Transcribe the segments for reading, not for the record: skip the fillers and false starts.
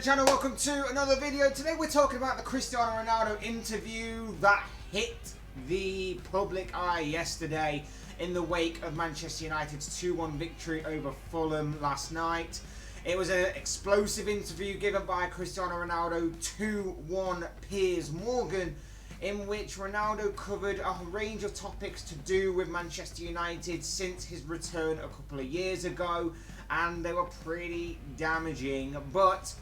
the channel, welcome to another video. Today we're talking about the Cristiano Ronaldo interview that hit the public eye yesterday in the wake of Manchester United's 2-1 victory over Fulham last night. It was an explosive interview given by Cristiano Ronaldo to one Piers Morgan, in which Ronaldo covered a range of topics to do with Manchester United since his return a couple of years ago, and they were pretty damaging. But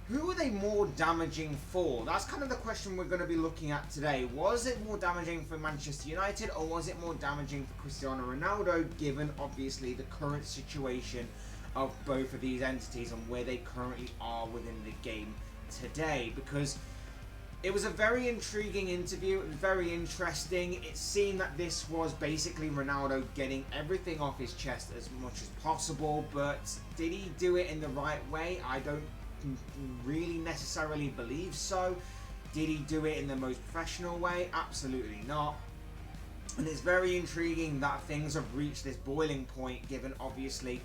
who are they more damaging for? That's kind of the question we're going to be looking at today. Was it more damaging for Manchester United, or was it more damaging for Cristiano Ronaldo, given obviously the current situation of both of these entities and where they currently are within the game today? Because it was a very intriguing interview. It was very interesting. It seemed that this was basically Ronaldo getting everything off his chest as much as possible, but did he do it in the right way? I don't really necessarily believe so. Did he do it in the most professional way? Absolutely not. And it's very intriguing that things have reached this boiling point, given obviously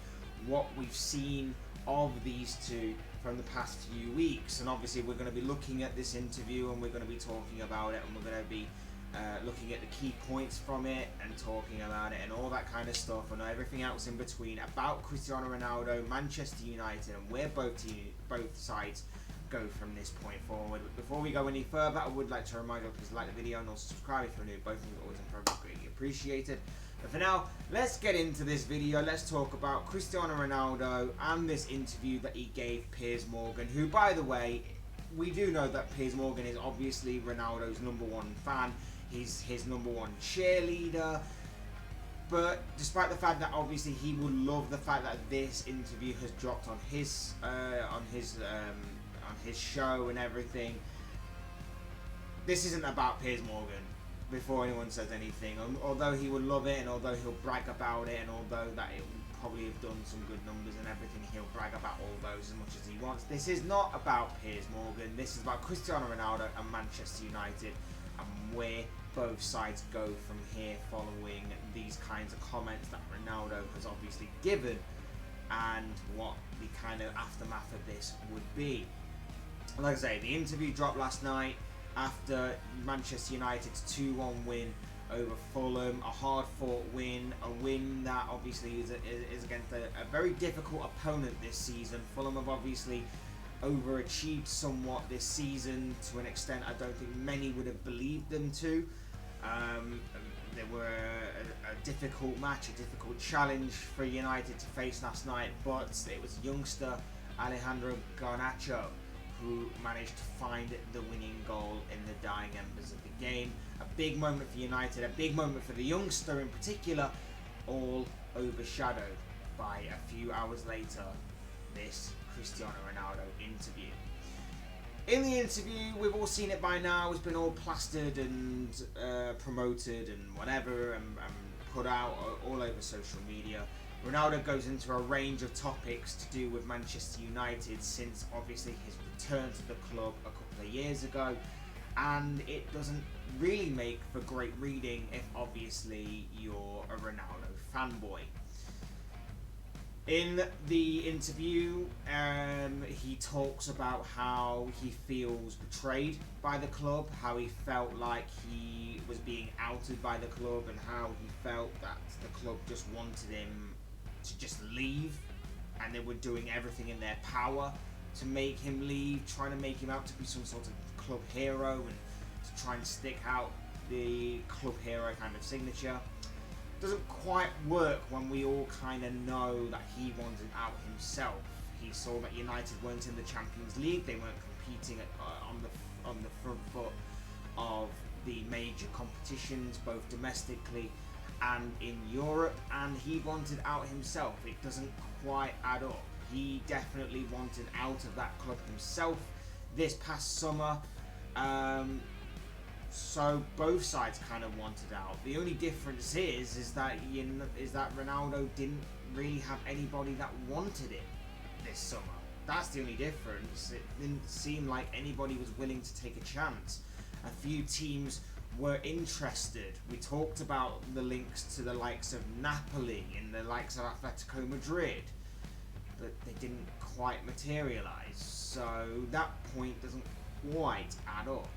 what we've seen of these two from the past few weeks. And obviously we're going to be looking at this interview and we're going to be talking about it, and we're going to be looking at the key points from it and talking about it and all that kind of stuff and everything else in between about Cristiano Ronaldo, Manchester United, and where both sides go from this point forward. But before we go any further, I would like to remind you, please like the video and also subscribe if you're new. Both of you are always incredibly greatly appreciated. But for now, let's get into this video. Let's talk about Cristiano Ronaldo and this interview that he gave Piers Morgan, who, by the way, we do know that Piers Morgan is obviously Ronaldo's #1 fan. He's his #1 cheerleader. But despite the fact that obviously he would love the fact that this interview has dropped on his show and everything, this isn't about Piers Morgan. Before anyone says anything, although he would love it, and although he'll brag about it, and although that it will probably have done some good numbers and everything, he'll brag about all those as much as he wants. This is not about Piers Morgan. This is about Cristiano Ronaldo and Manchester United, and where both sides go from here following these kinds of comments that Ronaldo has obviously given, and what the kind of aftermath of this would be. Like I say, the interview dropped last night after Manchester United's 2-1 win over Fulham, a hard-fought win, a win that obviously is against a very difficult opponent this season. Fulham have obviously overachieved somewhat this season to an extent I don't think many would have believed them to. They were a difficult match, a difficult challenge for United to face last night, but it was youngster Alejandro Garnacho who managed to find the winning goal in the dying embers of the game. A big moment for United, a big moment for the youngster in particular, all overshadowed by a few hours later this Cristiano Ronaldo interview. In the interview, we've all seen it by now, it's been all plastered and promoted and whatever, and put out all over social media. Ronaldo goes into a range of topics to do with Manchester United since obviously his return to the club a couple of years ago, and it doesn't really make for great reading if obviously you're a Ronaldo fanboy. In the interview, he talks about how he feels betrayed by the club, how he felt like he was being outed by the club, and how he felt that the club just wanted him to just leave, and they were doing everything in their power to make him leave, trying to make him out to be some sort of club hero and to try and stick out the club hero kind of signature. Doesn't quite work when we all kind of know that he wanted out himself. He saw that United weren't in the Champions League, they weren't competing on the front foot of the major competitions, both domestically and in Europe, and he wanted out himself. It doesn't quite add up. He definitely wanted out of that club himself this past summer. So both sides kind of wanted out. The only difference is that Ronaldo didn't really have anybody that wanted it this summer. That's the only difference. It didn't seem like anybody was willing to take a chance. A few teams were interested. We talked about the links to the likes of Napoli and the likes of Atletico Madrid, but they didn't quite materialise. So that point doesn't quite add up.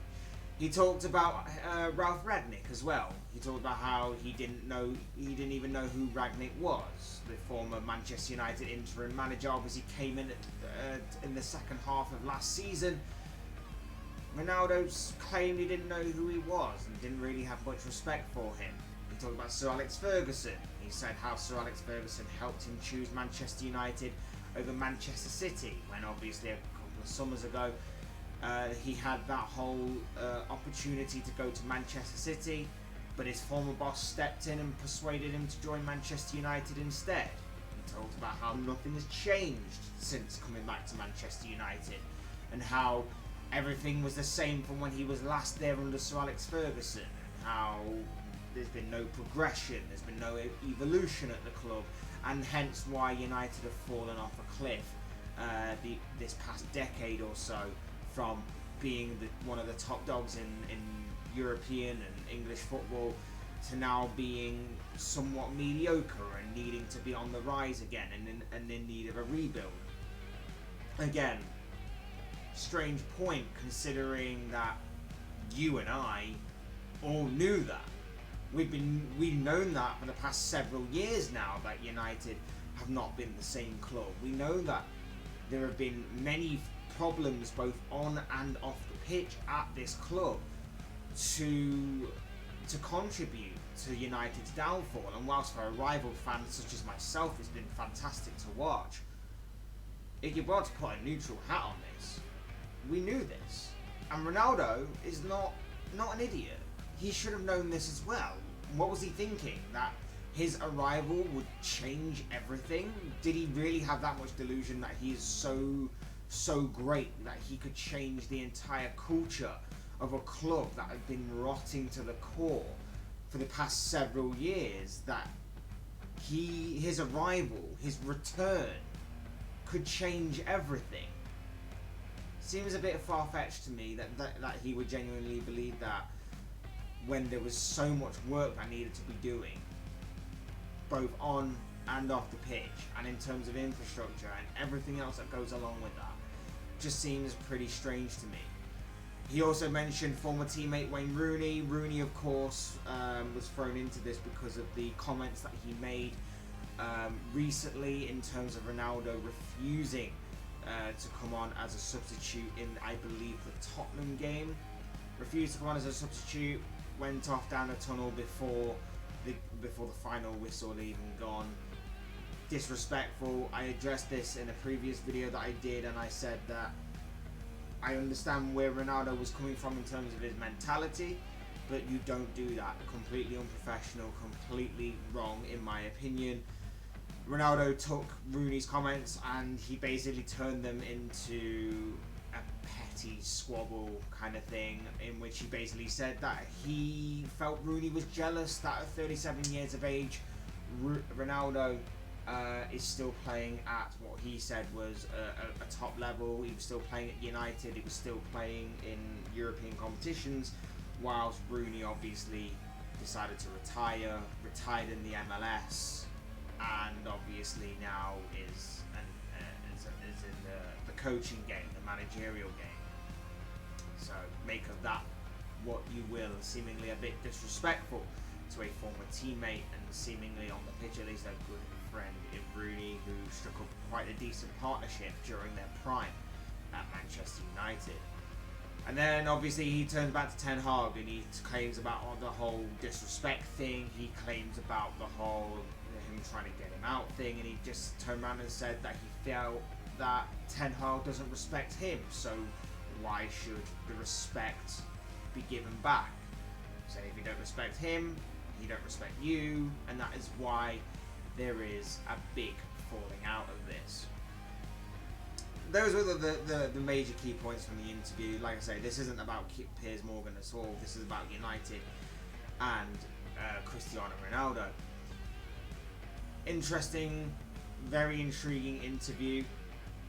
He talked about Ralph Rangnick as well. He talked about how he didn't even know who Rangnick was. The former Manchester United interim manager obviously came in the second half of last season. Ronaldo's claimed he didn't know who he was and didn't really have much respect for him. He talked about Sir Alex Ferguson. He said how Sir Alex Ferguson helped him choose Manchester United over Manchester City, when obviously a couple of summers ago he had that whole opportunity to go to Manchester City, but his former boss stepped in and persuaded him to join Manchester United instead. He told about how nothing has changed since coming back to Manchester United, and how everything was the same from when he was last there under Sir Alex Ferguson, and how there's been no progression, there's been no evolution at the club, and hence why United have fallen off a cliff this past decade or so, from being one of the top dogs in European and English football to now being somewhat mediocre and needing to be on the rise again and in need of a rebuild. Again, strange point considering that you and I all knew that. We've known that for the past several years now, that United have not been the same club. We know that there have been many problems both on and off the pitch at this club to contribute to United's downfall. And whilst for a rival fan such as myself it's been fantastic to watch, if you're about to put a neutral hat on this, we knew this. And Ronaldo is not an idiot. He should have known this as well. What was he thinking? That his arrival would change everything? Did he really have that much delusion that he is so great that he could change the entire culture of a club that had been rotting to the core for the past several years? That his arrival, his return, could change everything? Seems a bit far-fetched to me that he would genuinely believe that, when there was so much work that needed to be doing, both on and off the pitch, and in terms of infrastructure and everything else that goes along with that. Just seems pretty strange to me. He also mentioned former teammate Wayne Rooney. Rooney, of course, was thrown into this because of the comments that he made recently in terms of Ronaldo refusing to come on as a substitute in, I believe, the Tottenham game. Refused to come on as a substitute, went off down the tunnel before the final whistle had even gone. Disrespectful. I addressed this in a previous video that I did, and I said that I understand where Ronaldo was coming from in terms of his mentality, but you don't do that. Completely unprofessional, completely wrong in my opinion. Ronaldo took Rooney's comments and he basically turned them into a petty squabble kind of thing, in which he basically said that he felt Rooney was jealous that at 37 years of age, Ronaldo is still playing at what he said was a top level. He was still playing at United, he was still playing in European competitions, whilst Rooney obviously decided to retire, retired in the MLS, and obviously now is in the coaching game, the managerial game. So make of that what you will. Seemingly a bit disrespectful to a former teammate, and seemingly on the pitch at least a good friend in Rooney, who struck up quite a decent partnership during their prime at Manchester United. And then obviously he turns back to Ten Hag and he claims about the whole disrespect thing. He claims about the whole him trying to get him out thing, and he just turned around and said that he felt that Ten Hag doesn't respect him, so why should the respect be given back? So if you don't respect him, he don't respect you, and that is why there is a big falling out of this. Those were the major key points from the interview. Like I say, this isn't about Piers Morgan at all. This is about United and Cristiano Ronaldo. Interesting, very intriguing interview.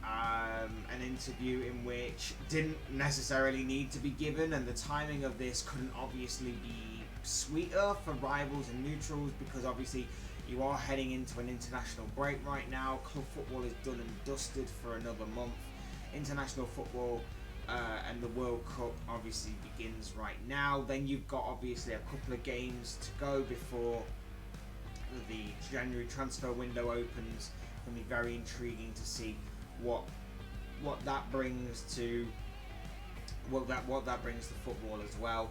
An interview in which didn't necessarily need to be given, and the timing of this couldn't obviously be sweeter for rivals and neutrals, because obviously you are heading into an international break right now. Club football is done and dusted for another month international football and the World Cup obviously begins right now. Then you've got obviously a couple of games to go before the January transfer window opens. It's going to be very intriguing to see what that brings to what that brings to football as well.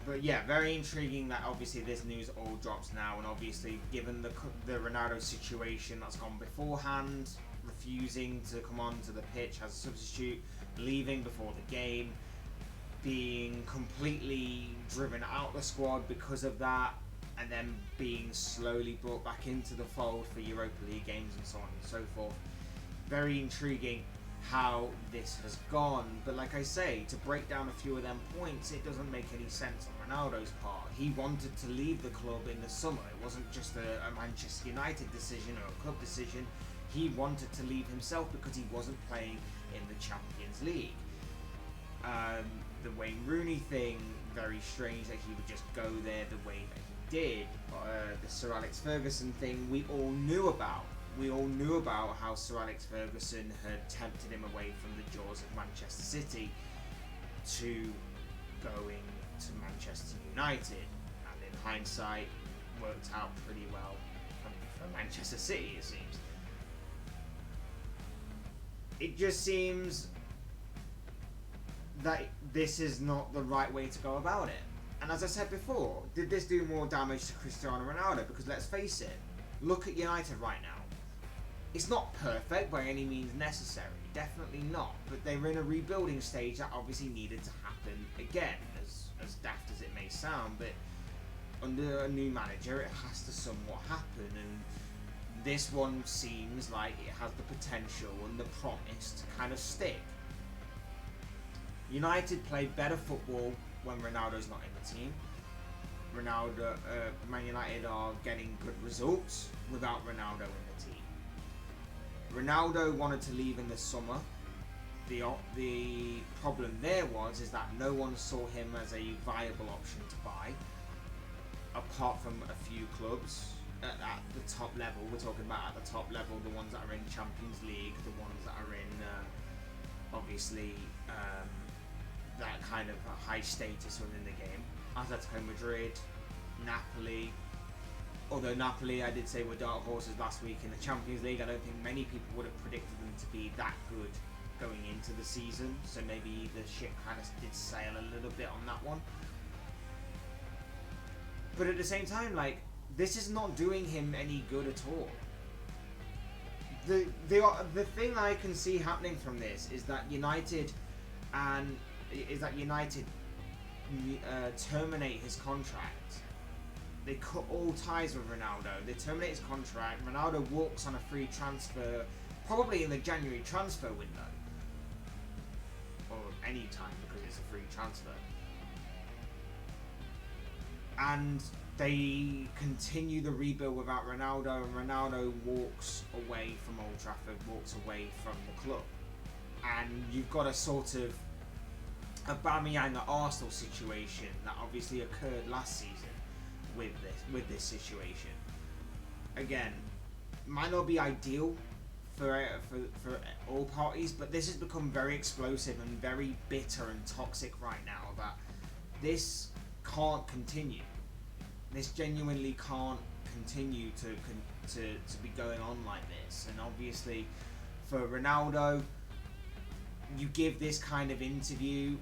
But yeah, very intriguing that obviously this news all drops now, and obviously given the Ronaldo situation that's gone beforehand, refusing to come onto the pitch as a substitute, leaving before the game, being completely driven out the squad because of that, and then being slowly brought back into the fold for Europa League games and so on and so forth. Very intriguing how this has gone, but like I say, to break down a few of them points, it doesn't make any sense on Ronaldo's part. He wanted to leave the club in the summer. It wasn't just a Manchester United decision or a club decision. He wanted to leave himself because he wasn't playing in the Champions League. The Wayne Rooney thing, very strange that he would just go there the way that he did. The Sir Alex Ferguson thing, we all knew about. We all knew about how Sir Alex Ferguson had tempted him away from the jaws of Manchester City to going to Manchester United, and in hindsight worked out pretty well for Manchester City, it seems. It just seems that this is not the right way to go about it. And as I said before, did this do more damage to Cristiano Ronaldo? Because let's face it, look at United right now. It's not perfect by any means necessary, definitely not, but they were in a rebuilding stage that obviously needed to happen again, as daft as it may sound, but under a new manager it has to somewhat happen, and this one seems like it has the potential and the promise to kind of stick. United play better football when Ronaldo's not in the team. Man United are getting good results without Ronaldo in the team. Ronaldo wanted to leave in the summer. The problem there is that no one saw him as a viable option to buy, apart from a few clubs at the top level. We're talking about at the top level, the ones that are in Champions League, the ones that are in obviously that kind of high status within the game. Atletico Madrid, Napoli. Although Napoli, I did say, were dark horses last week in the Champions League, I don't think many people would have predicted them to be that good going into the season. So maybe the ship kind of did sail a little bit on that one. But at the same time, like, this is not doing him any good at all. The thing I can see happening from this is that United terminate his contract. They cut all ties with Ronaldo. They terminate his contract. Ronaldo walks on a free transfer, probably in the January transfer window, or any time because it's a free transfer. And they continue the rebuild without Ronaldo, and Ronaldo walks away from Old Trafford, walks away from the club. And you've got a sort of Aubameyang at Arsenal situation that obviously occurred last season with this situation. Again, might not be ideal for all parties, but this has become very explosive and very bitter and toxic right now. That this can't continue. This genuinely can't continue to be going on like this. And obviously, for Ronaldo, you give this kind of interview,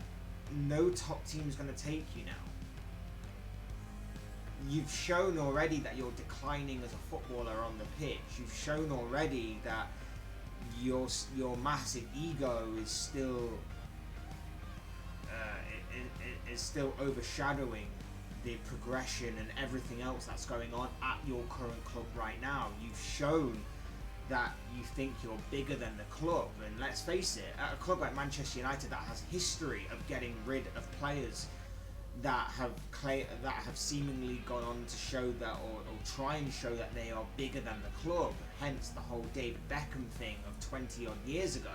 no top team is going to take you now. You've shown already that you're declining as a footballer on the pitch. You've shown already that your massive ego is still overshadowing the progression and everything else that's going on at your current club right now. You've shown that you think you're bigger than the club, and let's face it, at a club like Manchester United that has history of getting rid of players that have seemingly gone on to show that or try and show that they are bigger than the club, hence the whole David Beckham thing of 20 odd years ago.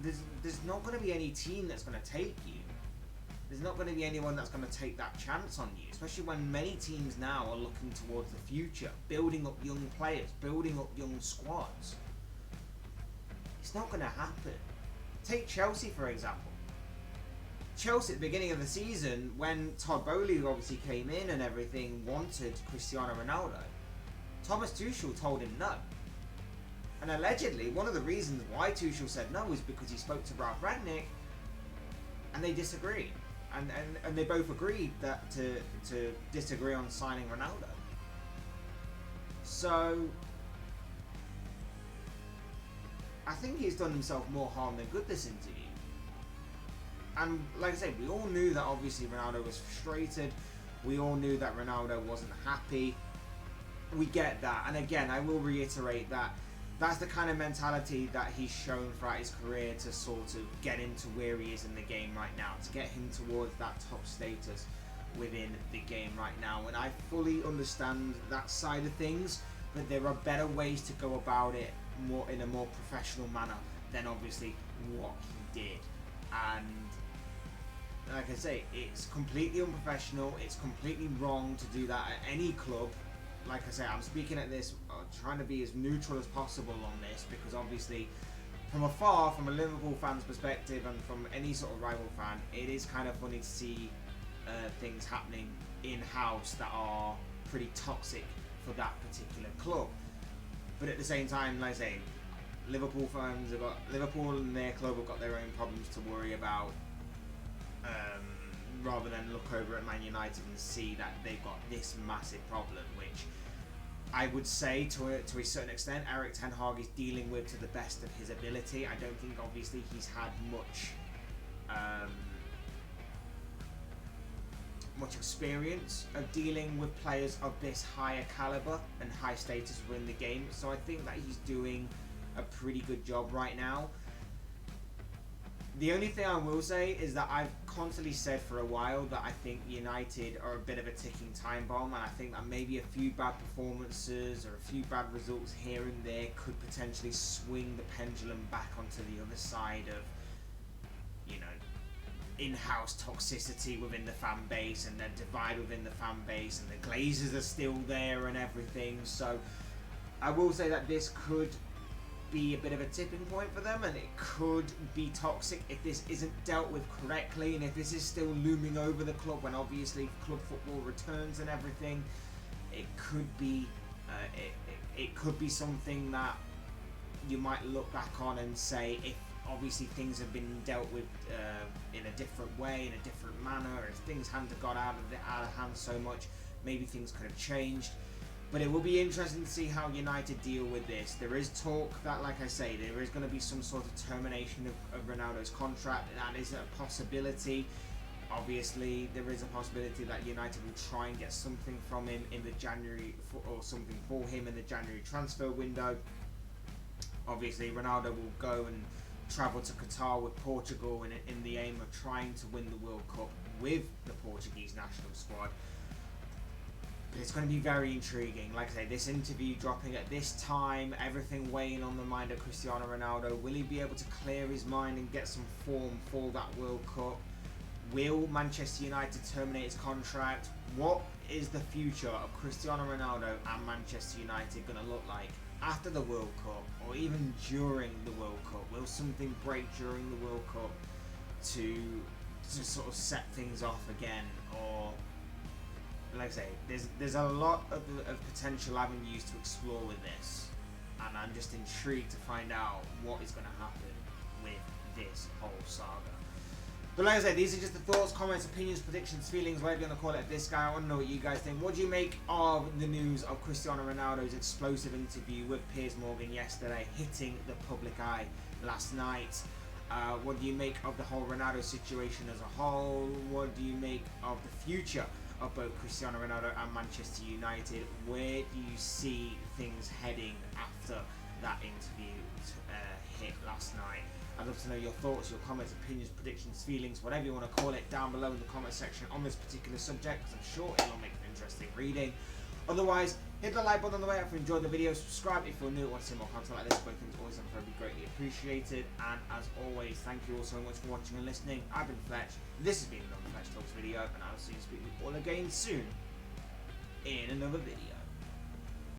There's not going to be any team that's going to take you. there's not going to be anyone that's going to take that chance on you, especially when many teams now are looking towards the future, building up young players, building up young squads. It's not going to happen. Take Chelsea, for example. Chelsea at the beginning of the season, when Todd Bowley obviously came in and everything, wanted Cristiano Ronaldo, Thomas Tuchel told him no. And allegedly, one of the reasons why Tuchel said no is because he spoke to Ralph Rangnick and they disagreed. And they both agreed that to disagree on signing Ronaldo. So I think he's done himself more harm than good this interview. And like I said, we all knew that obviously Ronaldo was frustrated. We all knew that Ronaldo wasn't happy. We get that. And again, I will reiterate that that's the kind of mentality that he's shown throughout his career to sort of get him to where he is in the game right now, to get him towards that top status within the game right now. And I fully understand that side of things, but there are better ways to go about it more in a more professional manner than obviously what he did. And like I say, it's completely unprofessional. It's completely wrong to do that at any club. Like I say, I'm speaking at this, trying to be as neutral as possible on this, because obviously from afar, from a Liverpool fan's perspective and from any sort of rival fan, it is kind of funny to see things happening in-house that are pretty toxic for that particular club. But at the same time, like I say, Liverpool fans have got, Liverpool and their club have got their own problems to worry about, rather than look over at Man United and see that they've got this massive problem, which I would say to a certain extent Erik ten Hag is dealing with to the best of his ability. I don't think obviously he's had much experience of dealing with players of this higher caliber and high status within the game, so I think that he's doing a pretty good job right now. The only thing I will say is that I've constantly said for a while that I think United are a bit of a ticking time bomb, and I think that maybe a few bad performances or a few bad results here and there could potentially swing the pendulum back onto the other side of, you know, in-house toxicity within the fan base and the divide within the fan base, and the Glazers are still there and everything. So I will say that this could be a bit of a tipping point for them, and it could be toxic if this isn't dealt with correctly, and if this is still looming over the club when obviously club football returns and everything. It could be it could be something that you might look back on and say, if obviously things have been dealt with in a different way, in a different manner, if things hadn't got out of hand so much, maybe things could have changed. But it will be interesting to see how United deal with this. There is talk that, like I say, there is going to be some sort of termination of Ronaldo's contract. That is a possibility. Obviously, there is a possibility that United will try and get something from him in the January, or something for him in the January transfer window. Obviously, Ronaldo will go and travel to Qatar with Portugal in the aim of trying to win the World Cup with the Portuguese national squad. But it's going to be very intriguing. Like I say, this interview dropping at this time, everything weighing on the mind of Cristiano Ronaldo. Will he be able to clear his mind and get some form for that World Cup? Will Manchester United terminate his contract? What is the future of Cristiano Ronaldo and Manchester United going to look like after the World Cup, or even during the World Cup? Will something break during the World Cup to sort of set things off again? Or, like I say, there's a lot of potential avenues to explore with this, and I'm just intrigued to find out what is going to happen with this whole saga. But like I say, these are just the thoughts, comments, opinions, predictions, feelings, whatever you want to call it, of this guy. I want to know what you guys think. What do you make of the news of Cristiano Ronaldo's explosive interview with Piers Morgan yesterday, hitting the public eye last night? What do you make of the whole Ronaldo situation as a whole? What do you make of the future of both Cristiano Ronaldo and Manchester United? Where do you see things heading after that interview hit last night? I'd love to know your thoughts, your comments, opinions, predictions, feelings, whatever you want to call it, down below in the comment section on this particular subject, because I'm sure it'll make an interesting reading. Otherwise, hit the like button on the way up if you enjoyed the video, subscribe if you're new and want to see more content like this, both things always and forever be greatly appreciated. And as always, thank you all so much for watching and listening. I've been Fletch, this has been another Fletch Talks video, and I'll see you all again soon in another video.